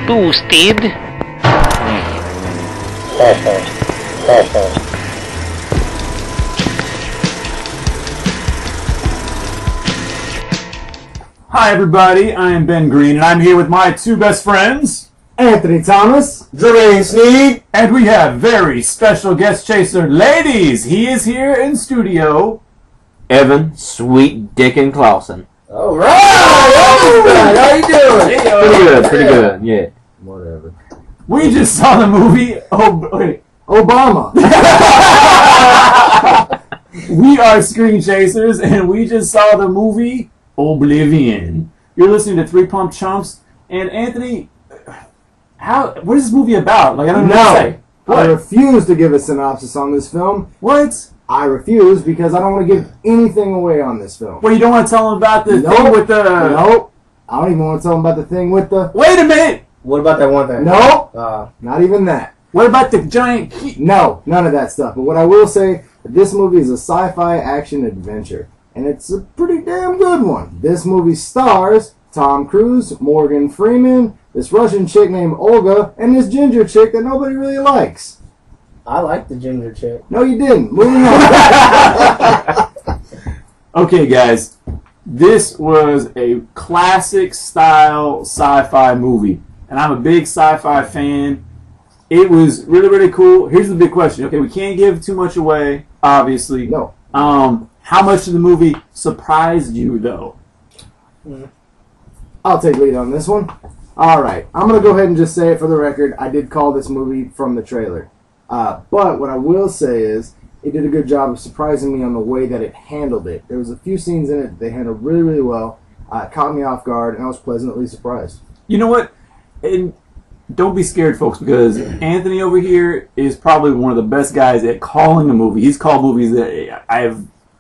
boosted. Hi everybody, I am Ben Green and I'm here with my two best friends, Anthony Thomas, Jermaine Sneed, and we have very special guest chaser, ladies. He is here in studio. Evan Sweet Dickin' Clausen. all right. How you doing? Pretty good, yeah. Whatever. We just saw the movie Obama. We are Screen Chasers and we just saw the movie Oblivion. You're listening to Three Pump Chumps, and Anthony, what is this movie about? Like, I don't know what to say. I refuse to give a synopsis on this film. What? I refuse because I don't want to give anything away on this film. Well, you don't want to tell them about the thing with the... Nope. I don't even want to tell them about the thing with the... Wait a minute! What about that one thing? Nope. Not even that. What about the giant key? No, none of that stuff. But what I will say, this movie is a sci-fi action adventure. And it's a pretty damn good one. This movie stars Tom Cruise, Morgan Freeman, this Russian chick named Olga, and this ginger chick that nobody really likes. I like the ginger chick. No, you didn't. Moving on. Okay, guys. This was a classic style sci-fi movie. And I'm a big sci-fi fan. It was really, really cool. Here's the big question. Okay, we can't give too much away, obviously. No. How much of the movie surprised you, though? I'll take lead on this one. All right. I'm going to go ahead and just say it for the record. I did call this movie from the trailer. But what I will say is it did a good job of surprising me on the way that it handled it. There was a few scenes in it that they handled really, really well. It caught me off guard, and I was pleasantly surprised. You know what? And don't be scared, folks, because Anthony over here is probably one of the best guys at calling a movie. He's called movies that I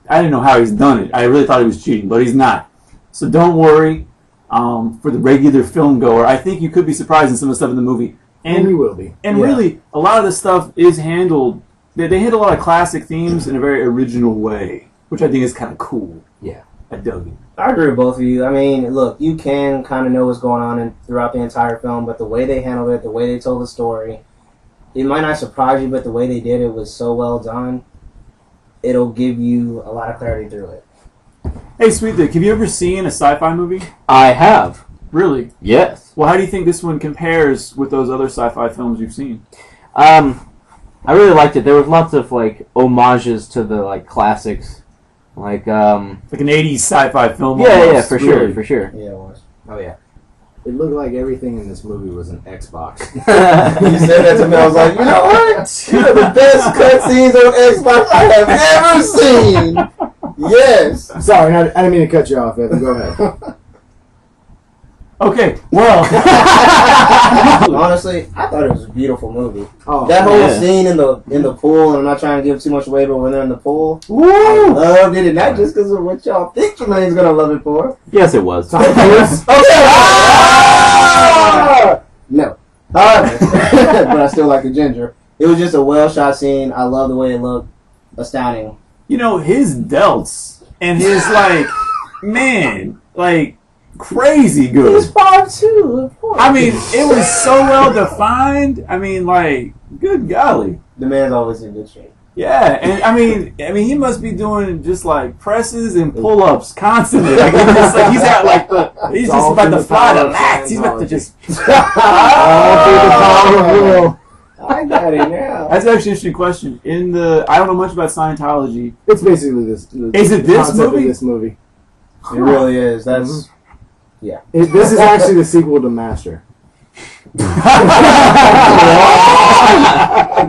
didn't know how he's done it. I really thought he was cheating, but he's not. So don't worry. For the regular film goer, I think you could be surprised in some of the stuff in the movie. And you will be. And really, a lot of the stuff is handled... They hit a lot of classic themes in a very original way, which I think is kind of cool. Yeah. I dug it. I agree with both of you. I mean, look, you can kind of know what's going on throughout the entire film, but the way they handled it, the way they told the story, it might not surprise you, but the way they did it was so well done, it'll give you a lot of clarity through it. Hey, Sweet Dick, have you ever seen a sci-fi movie? I have. Really? Yes. Well, how do you think this one compares with those other sci-fi films you've seen? I really liked it. There was lots of, like, homages to the, like, classics. Like an 80s sci-fi film. Yeah, almost, yeah, for really. sure. Yeah, it was. Oh, yeah. It looked like everything in this movie was an Xbox. You said that to me, I was like, you know what? These are the best cutscenes on Xbox I have ever seen. Yes. Sorry, I didn't mean to cut you off, Evan. Go ahead. Okay, well... Honestly, I thought it was a beautiful movie. Oh, that whole scene in the pool, and I'm not trying to give too much away, but when they're in the pool, Woo! I loved it, and not just because of what y'all think Jermaine's gonna love it for. Yes, it was. Okay. No. But I still like the ginger. It was just a well-shot scene. I love the way it looked. Astounding. You know, his delts and his, like, man, like... crazy good. He's 5'2", of course. I mean, it was so well defined. I mean, like, good golly. The man's always in good shape. Yeah, and I mean, he must be doing just like presses and pull-ups constantly. Like, he's at like he's just about to fly the max. He's about to just. I got it now. That's actually an interesting question. I don't know much about Scientology. It's basically this. Is it this movie? This movie. It really is. That's. Yeah. This is actually the sequel to Master. I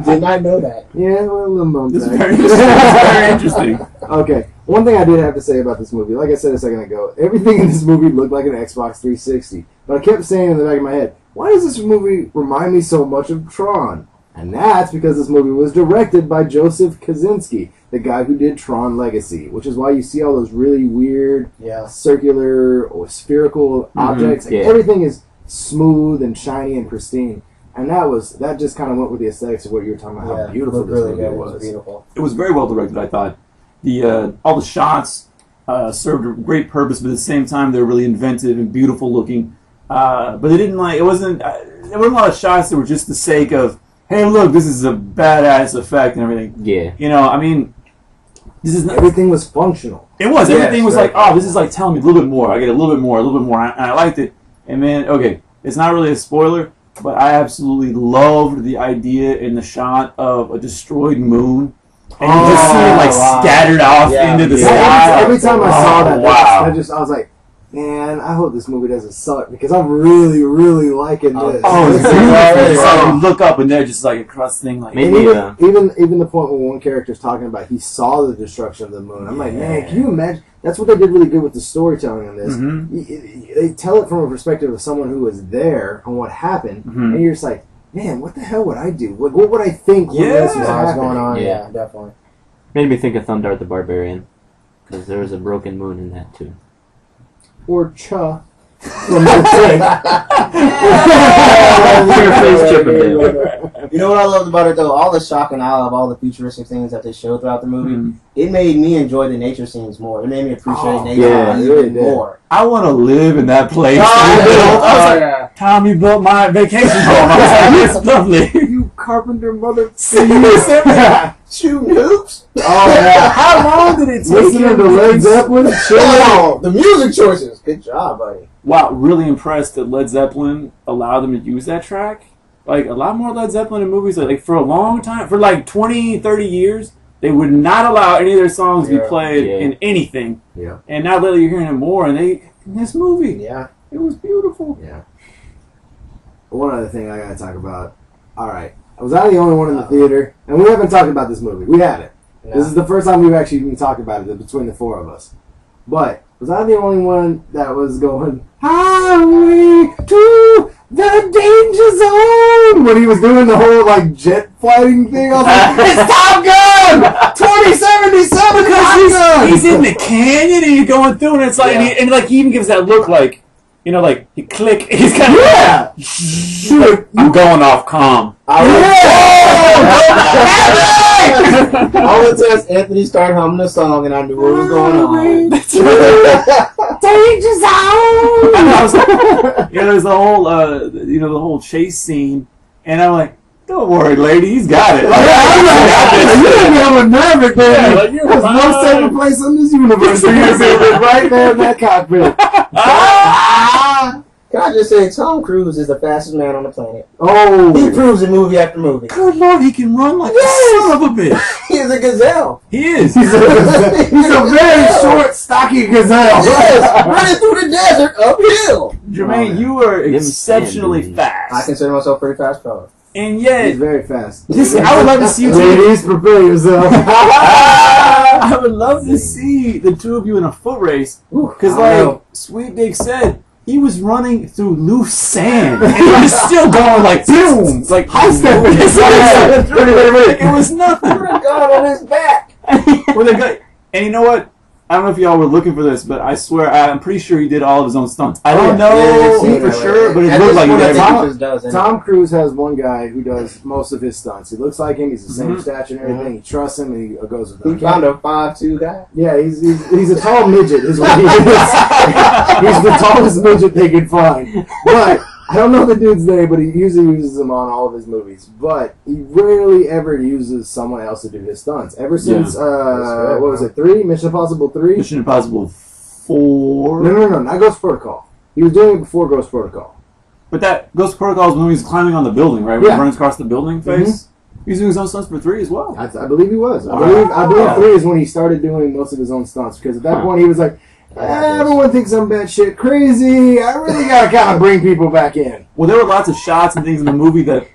did not know that. Yeah, well, a little known This is fact. very interesting. Okay, one thing I did have to say about this movie, like I said a second ago, everything in this movie looked like an Xbox 360. But I kept saying in the back of my head, why does this movie remind me so much of Tron? And that's because this movie was directed by Joseph Kosinski, the guy who did Tron Legacy, which is why you see all those really weird circular or spherical objects. Yeah. Everything is smooth and shiny and pristine. And that just kind of went with the aesthetics of what you were talking about, how beautiful this movie was. Beautiful. It was very well directed, I thought. All the shots served a great purpose, but at the same time, they were really inventive and beautiful looking. but they didn't like. It wasn't. There weren't a lot of shots that were just the sake of, hey, look, this is a badass effect and everything. Yeah. You know, I mean, this is not, everything was functional. It was. Yes, everything was like, oh, this is like telling me a little bit more. I get a little bit more, and I liked it. And man, okay, it's not really a spoiler, but I absolutely loved the idea in the shot of a destroyed moon. And you just see it like scattered off into the sky. Every time I saw that, wow. I was like, man, I hope this movie doesn't suck because I'm really, really liking this. It's like you look up and they're just like across the thing like. Maybe, even the point where one character's talking about he saw the destruction of the moon. I'm like, man, can you imagine? That's what they did really good with the storytelling on this. Mm-hmm. They tell it from a perspective of someone who was there on what happened, and you're just like, man, what the hell would I do? What would I think when this was going on? Yeah. Yeah, definitely. Made me think of Thundar the Barbarian, because there was a broken moon in that too. Or Cha. You know what I loved about it though? All the shock and awe of all the futuristic things that they showed throughout the movie. It made me enjoy the nature scenes more. It made me appreciate nature even more. I want to live in that place. Tommy built my vacation home. I was like, it's lovely. You carpenter mother. Shooting hoops. Oh yeah. How long did it take Listening to Led Zeppelin. The music choices. Good job, buddy. Wow, really impressed that Led Zeppelin allowed them to use that track. Like, a lot more Led Zeppelin in movies, like for a long time, for like 20, 30 years, they would not allow any of their songs to be played in anything. Yeah. And now lately you're hearing it more, and in this movie, Yeah. it was beautiful. Yeah. One other thing I gotta talk about. Alright. Was I the only one in the theater? And we haven't talked about this movie. We haven't. Yeah. This is the first time we've actually been talking about it between the four of us. But was I the only one that was going, highway to the danger zone? When he was doing the whole like jet fighting thing, I was like, it's Top Gun! 2077 Top Gun! He's in the canyon and he's going through, and it's like, and like he even gives that look like, you know, like he click. He's kind of like, I'm going off calm. I would test Anthony started humming the song, and I knew what was going on. Danger zone! And I was like, there's the whole, the whole chase scene, and I'm like, don't worry, lady, he's got it. I'm a Maverick, baby. Like, you're There's no safer place in this universe for you to be right there in that cockpit. Can I just say, Tom Cruise is the fastest man on the planet. Oh, He proves it movie after movie. Good Lord, he can run like a son of a bitch. He is a gazelle. He is. he's a very short, stocky gazelle. Yes, running through the desert uphill. Jermaine, you are exceptionally fast. I consider myself pretty fast, fella. And yet, He's very fast. I would love to see you two. Ladies, prepare yourself. I would love to see the two of you in a foot race. Because, like Sweet Dick said, he was running through loose sand. And he was still going like, boom! Like, high step. It was nothing. God on his back. And you know what? I don't know if y'all were looking for this, but I swear, I'm pretty sure he did all of his own stunts. I don't know for sure, but it looked like he did. Tom Cruise has one guy who does most of his stunts. He looks like him. He's the same stature and everything. He trusts him, and he goes with him. He found a 5'2" guy. Yeah, he's a tall midget. Is what he is. He's the tallest midget they could find. But I don't know the dude's name, but he usually uses him on all of his movies. But he rarely ever uses someone else to do his stunts. Ever since, what was it, 3? Mission Impossible 3? Mission Impossible 4. No, not Ghost Protocol. He was doing it before Ghost Protocol. But that Ghost Protocol is when he's climbing on the building, right? When he runs across the building face. He's doing his own stunts for 3 as well. I believe he was. I believe 3 is when he started doing most of his own stunts. Because at that point he was like, everyone thinks I'm batshit crazy. I really gotta kind of bring people back in. Well, there were lots of shots and things in the movie that,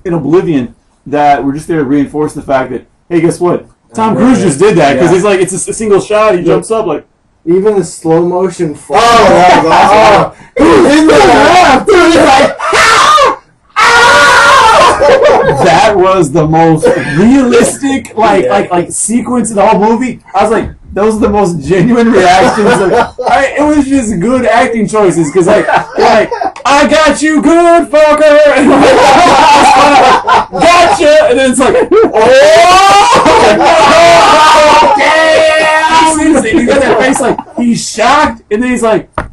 in Oblivion, that were just there to reinforce the fact that, hey, guess what? Tom Cruise just did that because it's like it's a single shot. He jumps up like. Even the slow motion fall. That was awesome. That was the most realistic like sequence in the whole movie. I was like, those are the most genuine reactions. It was just good acting choices because like I got you good fucker, and gotcha, and then it's like damn. He got that face like he's shocked, and then he's like fuck.